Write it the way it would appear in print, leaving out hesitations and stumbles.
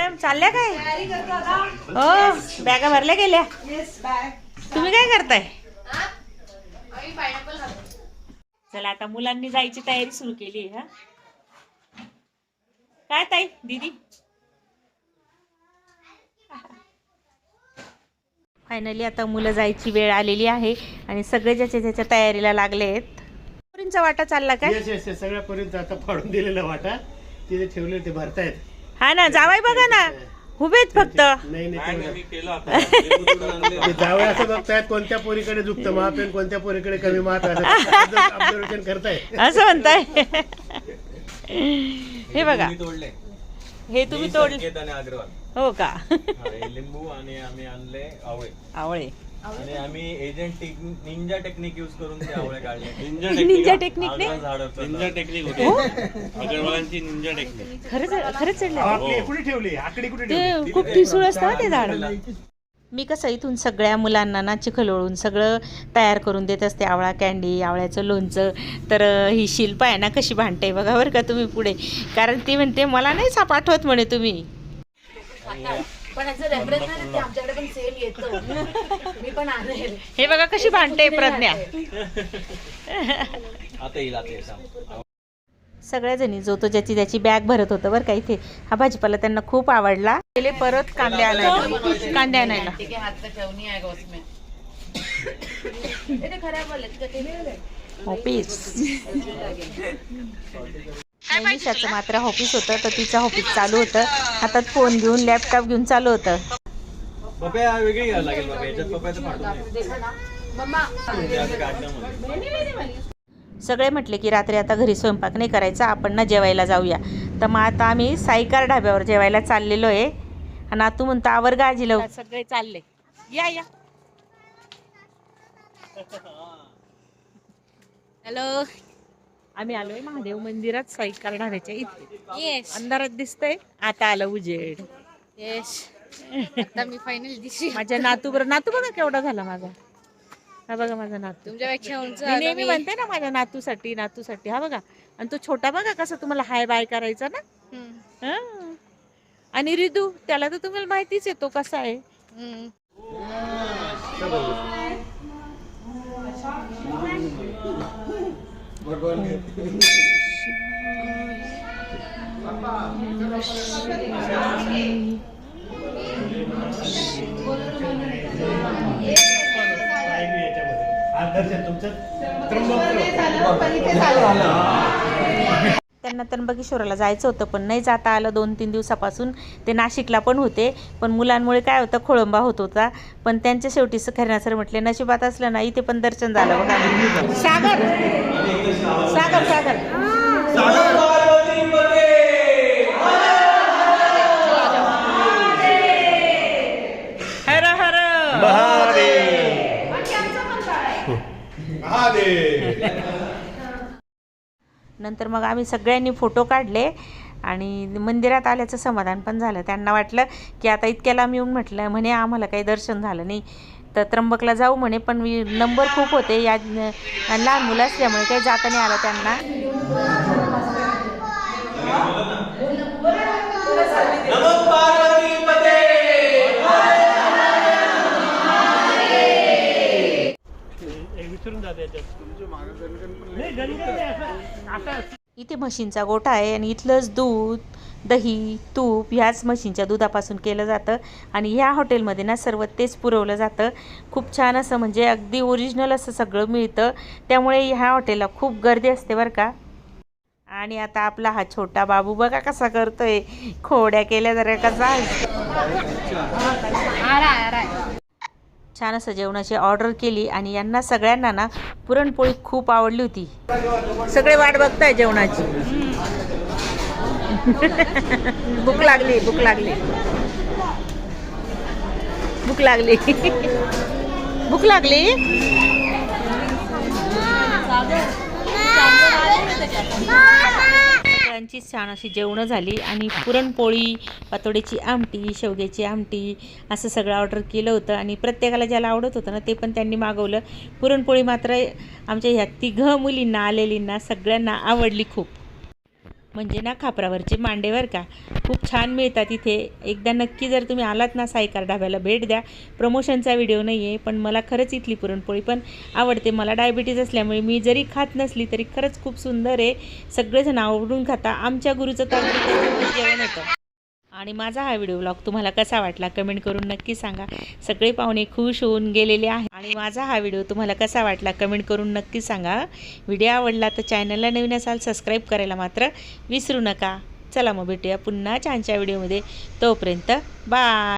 Madam चालल्या काय? हो बॅगा भरल्या गेल्या. तुम्ही काय करताय? चला आता मुलांनी जायची तयारी सुरू केली आहे. काय ताई दीदी? फायनली आता मुलं जायची वेळ आलेली आहे आणि सगळे ज्याच्या त्याच्या तयारीला लागले आहेत. पोरींचा वाटा चालला काय? सगळ्या पोरींचा आता फाडून दिलेला वाटा तिथे ठेवले ते भरतायत. हा ना जावाई बघा ना उभेच फक्त. नाही जावई असं बघतायत कोणत्या पोरीकडे झुकतं महापेन कोणत्या पोरीकडे कमी मात ऑब्झर्वेशन करताय असं म्हणताय. हे बघा हे तुम्ही तोडले हो का? लिंबू आणि आम्ही आणले आवळे. आवळे आणि आम्ही एजंट निंजा टेक्निक यूज करून ते आवळे काढले. निंजा टेक्निक ने निंजा टेक्निक होते अगरवालांची निंजा टेक्निक. खरंच चढले. आपली कुठे ठेवली आकडी कुठे ते खूप ठिसूळ असतं ते झाड. मी कसं इथून सगळ्या मुलांना ना चिखल ओळून सगळं तयार करून देत असते. आवळा कॅन्डी आवळ्याचं लोणचं. तर ही शिल्पा आहे ना कशी भांडते बघा बरं का तुम्ही पुढे. कारण ती म्हणते मला नाही साप आठवत म्हणे तुम्ही. हे बघा कशी भांडते प्रज्ञा. सगळ्याजणी जो तो ज्याची त्याची बॅग भरत होतं बरं का इथे. हा भाजीपाला त्यांना खूप आवडला. गेले परत कांदे आणायला. ऑफिस मनीषाचं मात्र ऑफिस होतं तर तिचं ऑफिस चालू होतं. हातात फोन घेऊन लॅपटॉप घेऊन चालू होतं. सगळे म्हटले की रात्री आता घरी स्वयंपाक नाही करायचा आपण ना जेवायला जाऊया. तर मग आता आम्ही साईकार ढाब्यावर जेवायला चाललेलो आहे. आणि आता म्हणतो आवर गाजी लावू. सगळे चालले या या. हॅलो आम्ही आलोय महादेव मंदिरात साईकार ढाब्याच्या इथे. अंधारात दिसतंय आता आलं उजेड. आता मी फायनल दिसली. माझ्या नातू बघा केवढा झाला माझा. हा बघा माझा नातू तुमच्यापेक्षा उंच. मी नेहमी म्हणते ना माझ्या नातूसाठी हा बघा. आणि तो छोटा बघा कसं तुम्हाला हाय बाय करायचा ना. आणि रिदू त्याला तर तुम्हाला माहितीच आहे तो कसा आहे. त्यांना त्र्यंबकेश्वराला जायचं होतं पण नाही जाता आलं. 2-3 दिवसापासून ते नाशिकला पण होते पण मुलांमुळे काय होतं खोळंबा होत होता. पण त्यांच्या शेवटी खैरनार सर म्हटले नशिबात असलं ना इथे पण दर्शन झालं बघा. सागर सागर सागर हर हर नंतर मग आम्ही सगळ्यांनी फोटो काढले आणि मंदिरात आल्याचं समाधान पण झालं. त्यांना वाटलं की आता इतक्याला आम्ही येऊन म्हटलं म्हणे आम्हाला काही दर्शन झालं नाही तर त्र्यंबकला जाऊ म्हणे. पण नंबर खूप होते या लहान मुलं असल्यामुळे काही जाता नाही आलं त्यांना. इथे म्हशींचा गोठा आहे आणि इथलंच दूध दही तूप ह्याच म्हशींच्या दुधापासून केलं जातं. आणि ह्या हॉटेलमध्ये ना सर्व तेच पुरवलं जातं. खूप छान असं म्हणजे अगदी ओरिजिनल असं सगळं मिळतं. त्यामुळे ह्या हॉटेलला खूप गर्दी असते बरं का. आणि आता आपला हा छोटा बाबू बघा कसा करतोय. खोड्या केल्या जरा कसा. छान असं जेवणाची ऑर्डर केली आणि यांना सगळ्यांना ना पुरणपोळी खूप आवडली होती. सगळे वाट बघताय जेवणाची. भूक लागली भूक लागली भूक लागली भूक लागली. सगळ्यांची छान अशी जेवणं झाली आणि पुरणपोळी पातोड्याची आमटी शेवग्याची आमटी असं सगळं ऑर्डर केलं होतं. आणि प्रत्येकाला ज्याला आवडत होतं ना ते पण त्यांनी मागवलं. पुरणपोळी मात्र आमच्या ह्या 3 मुलींना आलेलींना सगळ्यांना आवडली खूप. म्हणजे ना खापरावरचे मांडेवर का खूप छान मिळतात इथे. एकदा नक्की जर तुम्ही आलात ना साईकार ढाब्याला भेट द्या. प्रमोशनचा व्हिडिओ नाही आहे, पण मला खरंच इथली पुरणपोळी पण आवडते. मला डायबिटीज असल्यामुळे मी जरी खात नसली तरी खरंच खूप सुंदर आहे. सगळेजण आवडून खाता. आमच्या गुरुचं तांदूळ जेवण होतं. आणि माझा हा व्हिडिओ ब्लॉग तुम्हाला कसा वाटला कमेंट करून नक्की सांगा. सगळे पाहुणे खुश होऊन गेलेले आहे. आणि माझा हा व्हिडिओ तुम्हाला कसा वाटला कमेंट करून नक्की सांगा. व्हिडिओ आवडला तर चॅनलला नवीन असाल सबस्क्राईब करायला मात्र विसरू नका. चला मग भेटूया पुन्हा छानच्या व्हिडिओमध्ये. तोपर्यंत बाय.